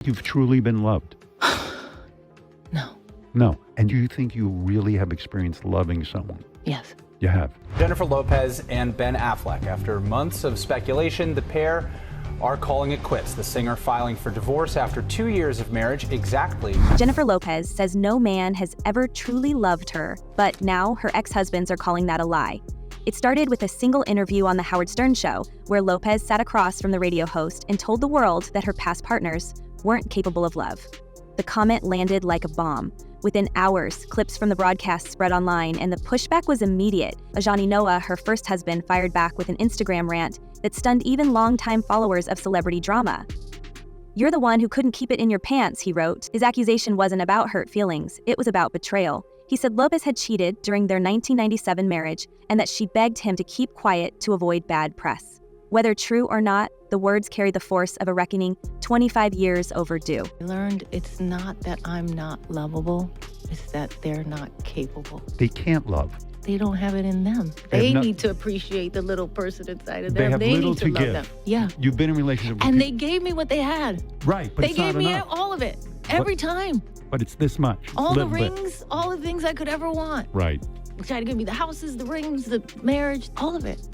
You've truly been loved? No. No. And do you think you really have experienced loving someone? Yes. You have. Jennifer Lopez and Ben Affleck. After months of speculation, the pair are calling it quits. The singer filing for divorce after 2 years of marriage exactly. Jennifer Lopez says no man has ever truly loved her, but now her ex-husbands are calling that a lie. It started with a single interview on The Howard Stern Show, where Lopez sat across from the radio host and told the world that her past partners weren't capable of love. The comment landed like a bomb. Within hours, clips from the broadcast spread online, and the pushback was immediate. Ajani Noah, her first husband, fired back with an Instagram rant that stunned even longtime followers of celebrity drama. "You're the one who couldn't keep it in your pants," he wrote. His accusation wasn't about hurt feelings, it was about betrayal. He said Lopez had cheated during their 1997 marriage and that she begged him to keep quiet to avoid bad press. Whether true or not, the words carry the force of a reckoning 25 years overdue. I learned it's not that I'm not lovable, it's that they're not capable. They can't love. They don't have it in them. They need to appreciate the little person inside of them. They have little need to to love give. them. Yeah. You've been in a relationship with And people. they gave me what they had. Right, but They it's not gave me enough. all of it. Every time. But it's this much. All the Little bit. rings, all the things I could ever want. Right. They tried to give me the houses, the rings, the marriage, all of it.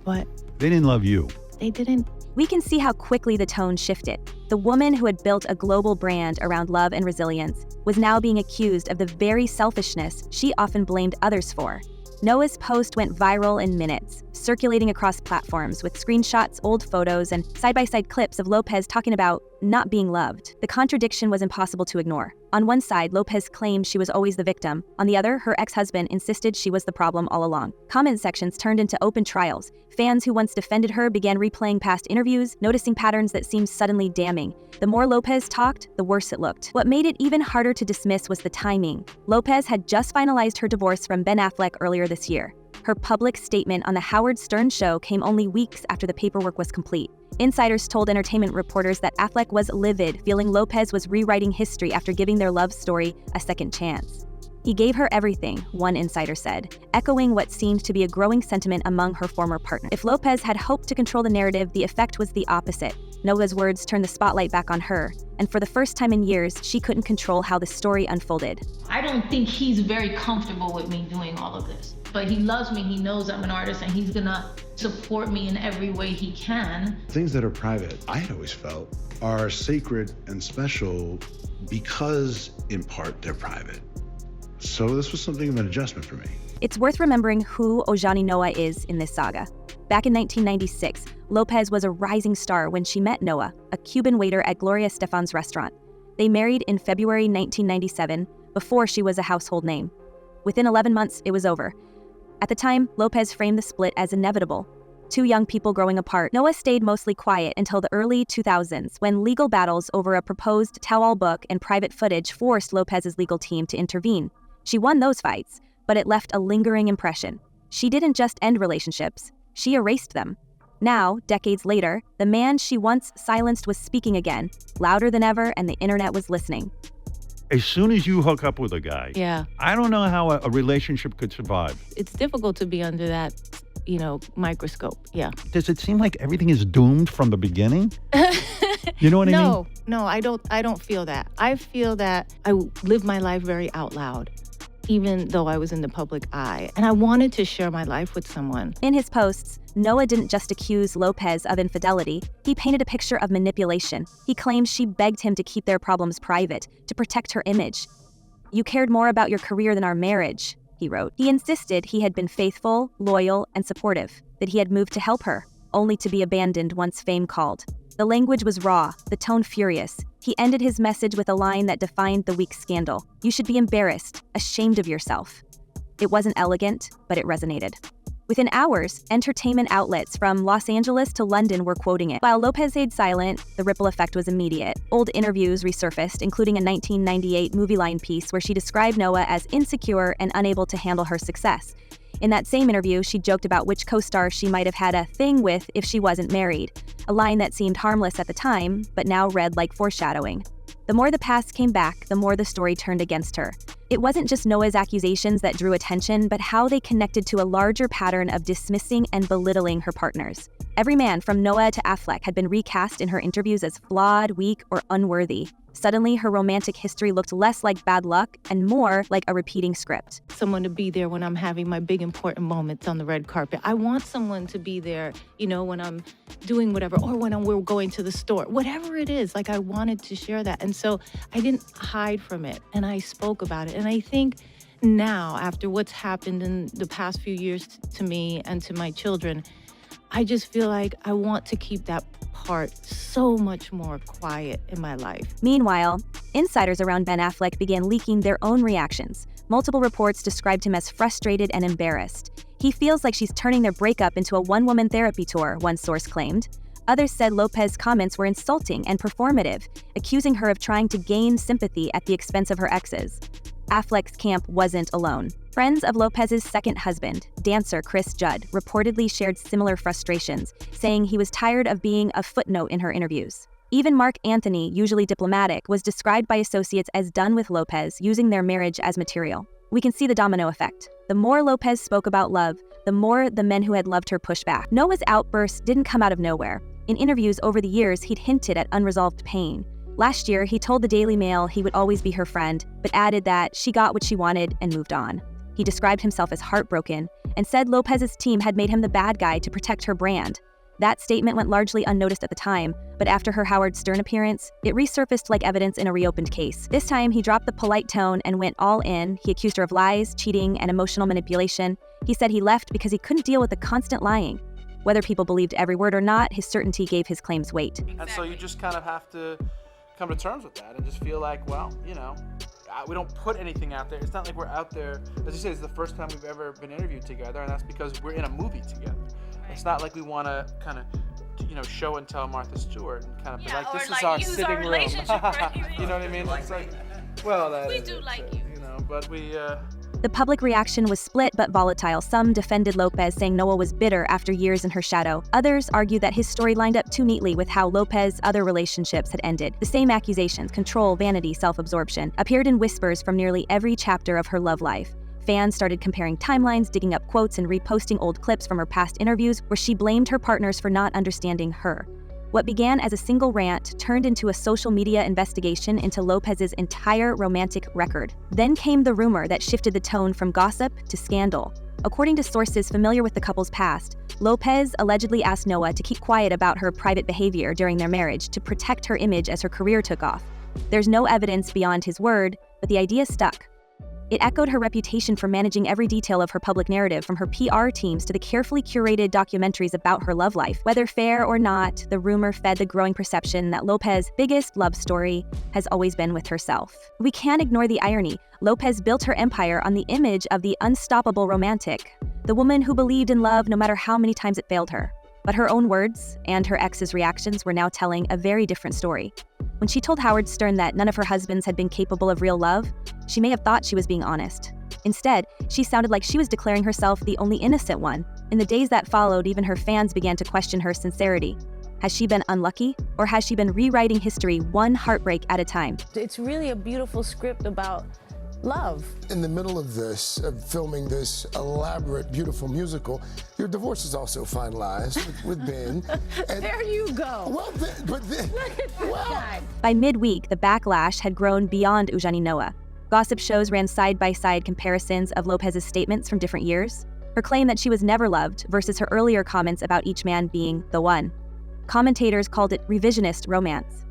But They didn't love you. they didn't. We can see how quickly the tone shifted. The woman who had built a global brand around love and resilience was now being accused of the very selfishness she often blamed others for. Noah's post went viral in minutes, circulating across platforms with screenshots, old photos, and side-by-side clips of Lopez talking about not being loved. The contradiction was impossible to ignore. On one side, Lopez claimed she was always the victim. On the other, her ex-husband insisted she was the problem all along. Comment sections turned into open trials. Fans who once defended her began replaying past interviews, noticing patterns that seemed suddenly damning. The more Lopez talked, the worse it looked. What made it even harder to dismiss was the timing. Lopez had just finalized her divorce from Ben Affleck earlier this year. Her public statement on The Howard Stern Show came only weeks after the paperwork was complete. Insiders told entertainment reporters that Affleck was livid, feeling Lopez was rewriting history after giving their love story a second chance. He gave her everything, one insider said, echoing what seemed to be a growing sentiment among her former partner. If Lopez had hoped to control the narrative, the effect was the opposite. Noah's words turned the spotlight back on her, and for the first time in years, she couldn't control how the story unfolded. I don't think he's very comfortable with me doing all of this, but he loves me, he knows I'm an artist, and he's gonna support me in every way he can. Things that are private, I always felt, are sacred and special because, in part, they're private. So this was something of an adjustment for me. It's worth remembering who Ajani Noah is in this saga. Back in 1996, Lopez was a rising star when she met Noah, a Cuban waiter at Gloria Estefan's restaurant. They married in February 1997, before she was a household name. Within 11 months, it was over. At the time, Lopez framed the split as inevitable. Two young people growing apart, Noah stayed mostly quiet until the early 2000s, when legal battles over a proposed tell-all book and private footage forced Lopez's legal team to intervene. She won those fights, but it left a lingering impression. She didn't just end relationships, she erased them. Now, decades later, the man she once silenced was speaking again, louder than ever, and the internet was listening. As soon as you hook up with a guy, Yeah. I don't know how a relationship could survive. It's difficult to be under that, microscope. Yeah. Does it seem like everything is doomed from the beginning? You know what I mean? No, I don't feel that. I feel that I live my life very out loud, even though I was in the public eye. And I wanted to share my life with someone. In his posts, Noah didn't just accuse Lopez of infidelity, he painted a picture of manipulation. He claimed she begged him to keep their problems private, to protect her image. "You cared more about your career than our marriage," he wrote. He insisted he had been faithful, loyal, and supportive, that he had moved to help her, only to be abandoned once fame called. The language was raw, the tone furious. He ended his message with a line that defined the week's scandal. "You should be embarrassed, ashamed of yourself." It wasn't elegant, but it resonated. Within hours, entertainment outlets from Los Angeles to London were quoting it. While Lopez stayed silent, the ripple effect was immediate. Old interviews resurfaced, including a 1998 Movie Line piece where she described Noah as insecure and unable to handle her success. In that same interview, she joked about which co-star she might have had a thing with if she wasn't married, a line that seemed harmless at the time, but now read like foreshadowing. The more the past came back, the more the story turned against her. It wasn't just Noah's accusations that drew attention, but how they connected to a larger pattern of dismissing and belittling her partners. Every man from Noah to Affleck had been recast in her interviews as flawed, weak, or unworthy. Suddenly, her romantic history looked less like bad luck and more like a repeating script. Someone to be there when I'm having my big important moments on the red carpet. I want someone to be there, when I'm doing whatever, or when we're going to the store, whatever it is. Like, I wanted to share that. And so I didn't hide from it, and I spoke about it. And I think now, after what's happened in the past few years to me and to my children, I just feel like I want to keep that part so much more quiet in my life. Meanwhile, insiders around Ben Affleck began leaking their own reactions. Multiple reports described him as frustrated and embarrassed. He feels like she's turning their breakup into a one-woman therapy tour, one source claimed. Others said Lopez's comments were insulting and performative, accusing her of trying to gain sympathy at the expense of her exes. Affleck's camp wasn't alone. Friends of Lopez's second husband, dancer Chris Judd, reportedly shared similar frustrations, saying he was tired of being a footnote in her interviews. Even Mark Anthony, usually diplomatic, was described by associates as done with Lopez, using their marriage as material. We can see the domino effect. The more Lopez spoke about love, the more the men who had loved her pushed back. Noah's outbursts didn't come out of nowhere. In interviews over the years, he'd hinted at unresolved pain. Last year, he told the Daily Mail he would always be her friend, but added that she got what she wanted and moved on. He described himself as heartbroken and said Lopez's team had made him the bad guy to protect her brand. That statement went largely unnoticed at the time, but after her Howard Stern appearance, it resurfaced like evidence in a reopened case. This time, he dropped the polite tone and went all in. He accused her of lies, cheating, and emotional manipulation. He said he left because he couldn't deal with the constant lying. Whether people believed every word or not, his certainty gave his claims weight. And so you just kind of have to come to terms with that and just feel like, well, we don't put anything out there. It's not like we're out there, as you say, it's the first time we've ever been interviewed together, and that's because we're in a movie together. Right. It's not like we want to kind of, show and tell Martha Stewart and kind of be like, this is our sitting room. You know what I mean? It's like, well, we do like you. But we... The public reaction was split but volatile. Some defended Lopez, saying Noah was bitter after years in her shadow. Others argued that his story lined up too neatly with how Lopez's other relationships had ended. The same accusations, control, vanity, self-absorption, appeared in whispers from nearly every chapter of her love life. Fans started comparing timelines, digging up quotes, and reposting old clips from her past interviews where she blamed her partners for not understanding her. What began as a single rant turned into a social media investigation into Lopez's entire romantic record. Then came the rumor that shifted the tone from gossip to scandal. According to sources familiar with the couple's past, Lopez allegedly asked Noah to keep quiet about her private behavior during their marriage to protect her image as her career took off. There's no evidence beyond his word, but the idea stuck. It echoed her reputation for managing every detail of her public narrative, from her PR teams to the carefully curated documentaries about her love life. Whether fair or not, the rumor fed the growing perception that Lopez's biggest love story has always been with herself. We can't ignore the irony. Lopez built her empire on the image of the unstoppable romantic, the woman who believed in love no matter how many times it failed her. But her own words and her ex's reactions were now telling a very different story. When she told Howard Stern that none of her husbands had been capable of real love, she may have thought she was being honest. Instead, she sounded like she was declaring herself the only innocent one. In the days that followed, even her fans began to question her sincerity. Has she been unlucky, or has she been rewriting history one heartbreak at a time? It's really a beautiful script about love. In the middle of this, of filming this elaborate, beautiful musical, your divorce is also finalized with Ben. And there you go. Well, but look at this guy. By midweek, the backlash had grown beyond Eugenie Noah. Gossip shows ran side-by-side comparisons of Lopez's statements from different years. Her claim that she was never loved versus her earlier comments about each man being the one. Commentators called it revisionist romance.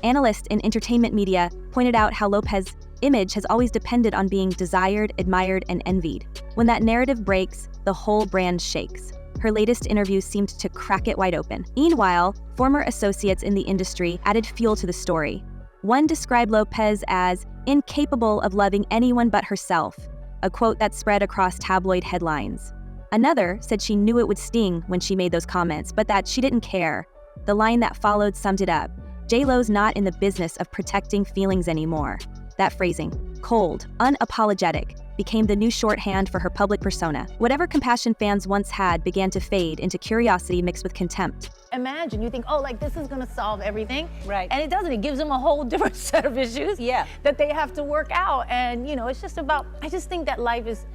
Analysts in entertainment media pointed out how Lopez's image has always depended on being desired, admired, and envied. When that narrative breaks, the whole brand shakes. Her latest interviews seemed to crack it wide open. Meanwhile, former associates in the industry added fuel to the story. One described Lopez as incapable of loving anyone but herself, a quote that spread across tabloid headlines. Another said she knew it would sting when she made those comments, but that she didn't care. The line that followed summed it up. J.Lo's not in the business of protecting feelings anymore. That phrasing, cold, unapologetic, became the new shorthand for her public persona. Whatever compassion fans once had began to fade into curiosity mixed with contempt. Imagine, you think, oh, like this is gonna solve everything. Right. And it doesn't. It gives them a whole different set of issues that they have to work out. And, you know, it's just about, I just think that life is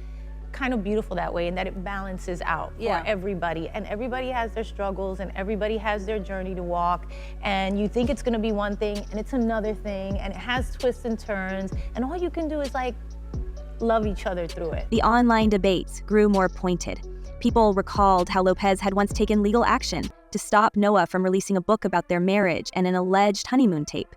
kind of beautiful that way, and that it balances out for everybody. And everybody has their struggles, and everybody has their journey to walk. And you think it's gonna be one thing, and it's another thing, and it has twists and turns. And all you can do is like love each other through it. The online debates grew more pointed. People recalled how Lopez had once taken legal action to stop Noah from releasing a book about their marriage and an alleged honeymoon tape.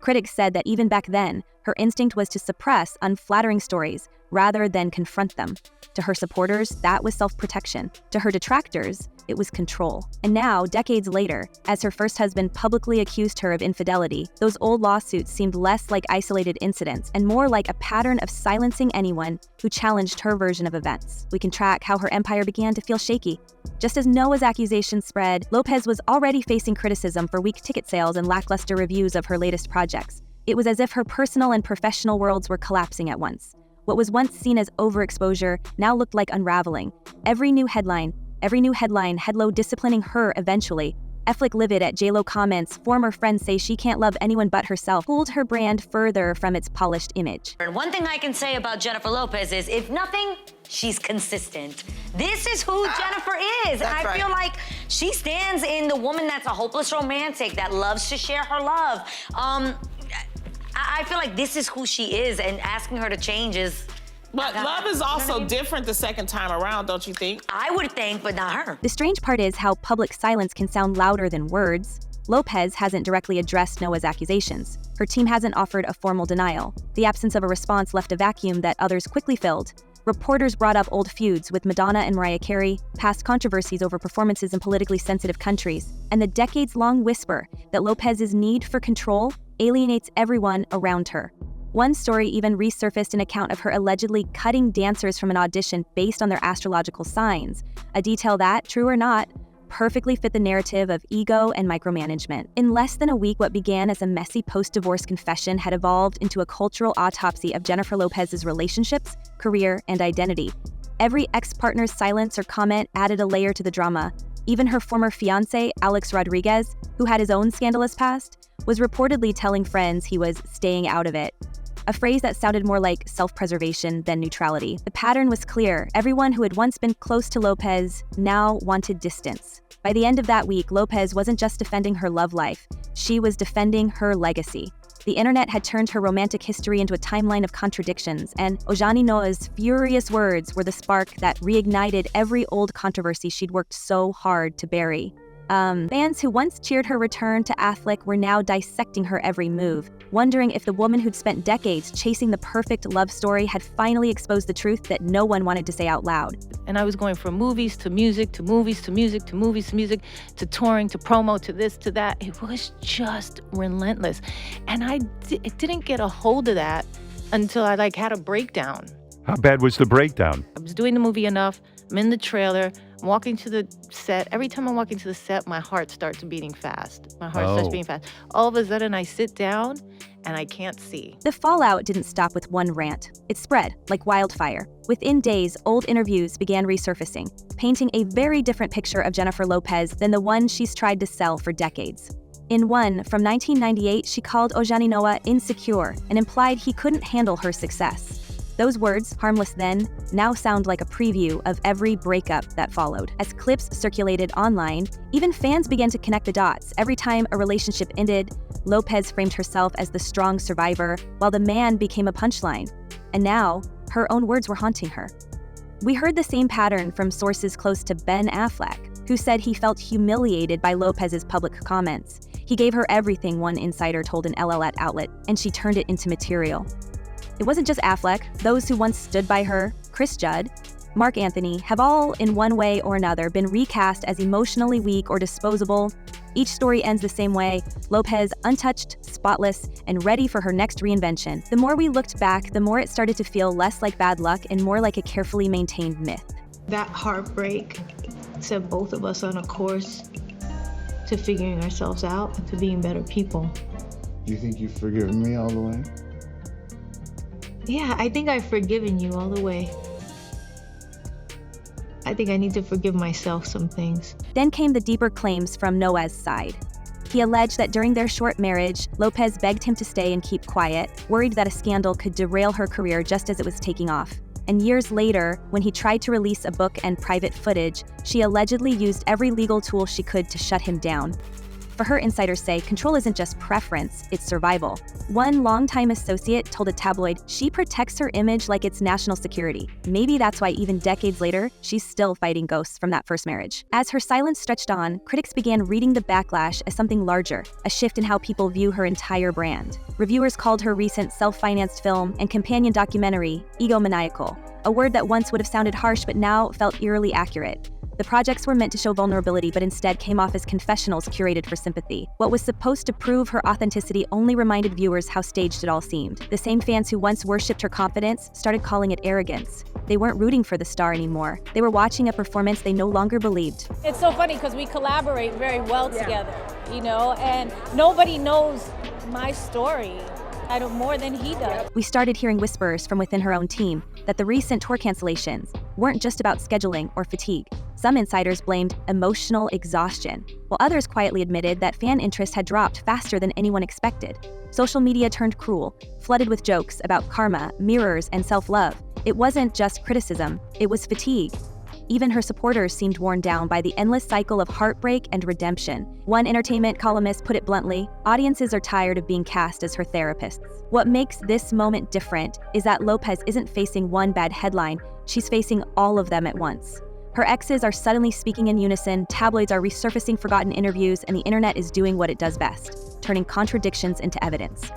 Critics said that even back then, her instinct was to suppress unflattering stories rather than confront them. To her supporters, that was self-protection. To her detractors, it was control. And now, decades later, as her first husband publicly accused her of infidelity, those old lawsuits seemed less like isolated incidents and more like a pattern of silencing anyone who challenged her version of events. We can track how her empire began to feel shaky. Just as Noah's accusations spread, Lopez was already facing criticism for weak ticket sales and lackluster reviews of her latest projects. It was as if her personal and professional worlds were collapsing at once. What was once seen as overexposure now looked like unraveling. Every new headline had Lo disciplining her eventually. Affleck livid at J.Lo comments, former friends say she can't love anyone but herself, pulled her brand further from its polished image. And one thing I can say about Jennifer Lopez is, if nothing, she's consistent. This is who Jennifer is. And I feel like she stands in the woman that's a hopeless romantic, that loves to share her love. I feel like this is who she is, and asking her to change is... But love is also different the second time around, don't you think? I would think, but not her. The strange part is how public silence can sound louder than words. Lopez hasn't directly addressed Noah's accusations. Her team hasn't offered a formal denial. The absence of a response left a vacuum that others quickly filled. Reporters brought up old feuds with Madonna and Mariah Carey, past controversies over performances in politically sensitive countries, and the decades-long whisper that Lopez's need for control alienates everyone around her. One story even resurfaced an account of her allegedly cutting dancers from an audition based on their astrological signs, a detail that, true or not, perfectly fit the narrative of ego and micromanagement. In less than a week, what began as a messy post-divorce confession had evolved into a cultural autopsy of Jennifer Lopez's relationships, career, and identity. Every ex-partner's silence or comment added a layer to the drama. Even her former fiancé, Alex Rodriguez, who had his own scandalous past, was reportedly telling friends he was staying out of it. A phrase that sounded more like self-preservation than neutrality. The pattern was clear. Everyone who had once been close to Lopez now wanted distance. By the end of that week, Lopez wasn't just defending her love life, she was defending her legacy. The internet had turned her romantic history into a timeline of contradictions, and Ojani Noah's furious words were the spark that reignited every old controversy she'd worked so hard to bury. Fans who once cheered her return to Affleck were now dissecting her every move, wondering if the woman who'd spent decades chasing the perfect love story had finally exposed the truth that no one wanted to say out loud. And I was going from movies to music to movies to music to movies to music to touring to promo to this to that. It was just relentless. And I didn't get a hold of that until I had a breakdown. How bad was the breakdown? I was doing the movie enough. I'm in the trailer. I'm walking to the set. Every time I'm walking to the set, my heart starts beating fast. My heart starts beating fast. All of a sudden, I sit down and I can't see. The fallout didn't stop with one rant. It spread like wildfire. Within days, old interviews began resurfacing, painting a very different picture of Jennifer Lopez than the one she's tried to sell for decades. In one, from 1998, she called Ojani Noah insecure and implied he couldn't handle her success. Those words, harmless then, now sound like a preview of every breakup that followed. As clips circulated online, even fans began to connect the dots. Every time a relationship ended, Lopez framed herself as the strong survivor, while the man became a punchline. And now, her own words were haunting her. We heard the same pattern from sources close to Ben Affleck, who said he felt humiliated by Lopez's public comments. He gave her everything, one insider told an LLAT outlet, and she turned it into material. It wasn't just Affleck. Those who once stood by her, Chris Judd, Mark Anthony, have all, in one way or another, been recast as emotionally weak or disposable. Each story ends the same way: Lopez untouched, spotless, and ready for her next reinvention. The more we looked back, the more it started to feel less like bad luck and more like a carefully maintained myth. That heartbreak set both of us on a course to figuring ourselves out and to being better people. You think you've forgiven me all the way? Yeah, I think I've forgiven you all the way. I think I need to forgive myself some things. Then came the deeper claims from Noah's side. He alleged that during their short marriage, Lopez begged him to stay and keep quiet, worried that a scandal could derail her career just as it was taking off. And years later, when he tried to release a book and private footage, she allegedly used every legal tool she could to shut him down. For her, insiders say control isn't just preference, it's survival. One longtime associate told a tabloid she protects her image like it's national security. Maybe that's why even decades later, she's still fighting ghosts from that first marriage. As her silence stretched on, critics began reading the backlash as something larger, a shift in how people view her entire brand. Reviewers called her recent self-financed film and companion documentary egomaniacal, a word that once would have sounded harsh but now felt eerily accurate. The projects were meant to show vulnerability, but instead came off as confessionals curated for sympathy. What was supposed to prove her authenticity only reminded viewers how staged it all seemed. The same fans who once worshipped her confidence started calling it arrogance. They weren't rooting for the star anymore. They were watching a performance they no longer believed. It's so funny because we collaborate very well together, you know, and nobody knows my story more than he does. We started hearing whispers from within her own team that the recent tour cancellations weren't just about scheduling or fatigue. Some insiders blamed emotional exhaustion, while others quietly admitted that fan interest had dropped faster than anyone expected. Social media turned cruel, flooded with jokes about karma, mirrors, and self-love. It wasn't just criticism, it was fatigue. Even her supporters seemed worn down by the endless cycle of heartbreak and redemption. One entertainment columnist put it bluntly, audiences are tired of being cast as her therapists. What makes this moment different is that Lopez isn't facing one bad headline, she's facing all of them at once. Her exes are suddenly speaking in unison, tabloids are resurfacing forgotten interviews, and the internet is doing what it does best, turning contradictions into evidence.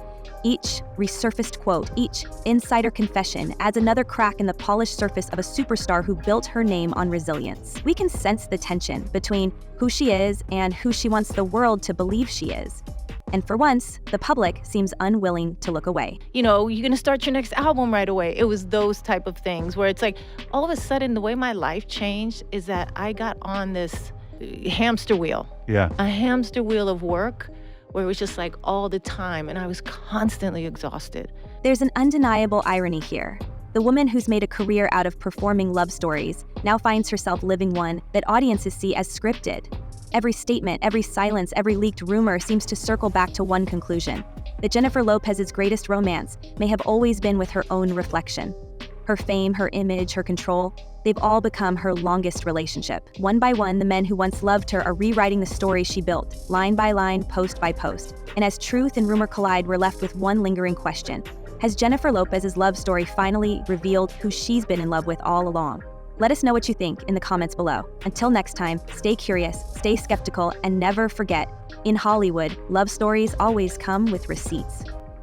Each resurfaced quote, each insider confession adds another crack in the polished surface of a superstar who built her name on resilience. We can sense the tension between who she is and who she wants the world to believe she is. And for once, the public seems unwilling to look away. You know, you're gonna start your next album right away. It was those type of things where it's like, all of a sudden, the way my life changed is that I got on this hamster wheel. Yeah. A hamster wheel of work where it was just like all the time, and I was constantly exhausted. There's an undeniable irony here. The woman who's made a career out of performing love stories now finds herself living one that audiences see as scripted. Every statement, every silence, every leaked rumor seems to circle back to one conclusion: that Jennifer Lopez's greatest romance may have always been with her own reflection. Her fame, her image, her control, they've all become her longest relationship. One by one, the men who once loved her are rewriting the story she built, line by line, post by post. And as truth and rumor collide, we're left with one lingering question: has Jennifer Lopez's love story finally revealed who she's been in love with all along? Let us know what you think in the comments below. Until next time, stay curious, stay skeptical, and never forget, in Hollywood, love stories always come with receipts.